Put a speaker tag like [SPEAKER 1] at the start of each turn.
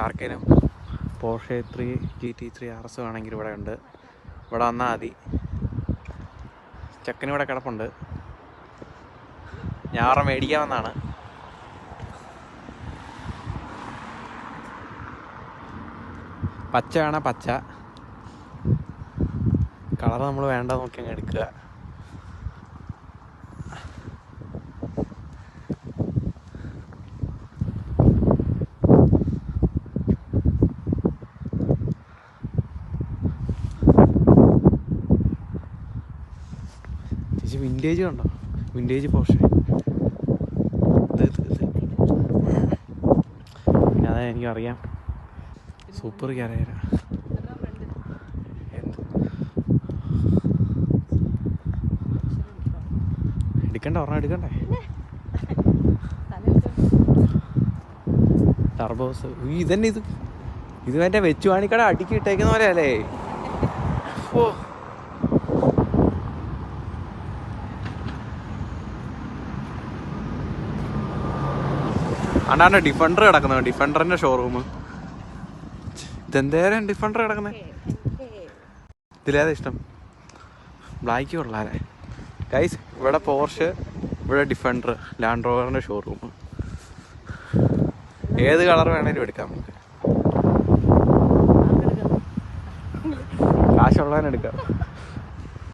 [SPEAKER 1] ആർക്കേലും Porsche 3 GT3 RS വേണമെങ്കിൽ ഇവിടെ ഉണ്ട്. ഇവിടെ വന്നാൽ മതി. ചെക്കന് ഇവിടെ കിടപ്പുണ്ട്. ഞാൻ മേടിക്കാൻ വന്നാണ്. പച്ച വേണം, പച്ച കളർ നമ്മൾ വേണ്ട നോക്കി അങ്ങ് എടുക്കുക. ചേച്ചി വിൻറ്റേജ് കണ്ടോ? വിൻറ്റേജ് പോർഷെ അതെ എനിക്കറിയാം. സൂപ്പർ ക്യാരയറ. എടുക്കണ്ട, ഒരെണ്ണം എടുക്കണ്ടേ? ടർബോസ് ഇതന്നെ. ഇത് മറ്റേ വെച്ചുവാണിക്കട അടുക്കി ഇട്ടേക്കുന്ന പോലെ അല്ലേ? ഓ അണ്ടാണ്ട് ഡിഫൻഡർ കിടക്കുന്നത്. ഡിഫൻഡറിന്റെ ഷോറൂം. ഇതെന്തേരം ഡിഫൻഡർ കിടക്കുന്നത്? ഇതിലേതാ ഇഷ്ടം? ബ്ലാക്ക് കൊള്ളാല്ലേ ഗൈസ്? ഇവിടെ പോർഷ്, ഇവിടെ ഡിഫൻഡർ, ലാൻഡ് റോവറിന്റെ ഷോറൂം. ഏത് കളർ വേണേലും എടുക്കാം നമുക്ക്. കാശുള്ളവനെടുക്കാം.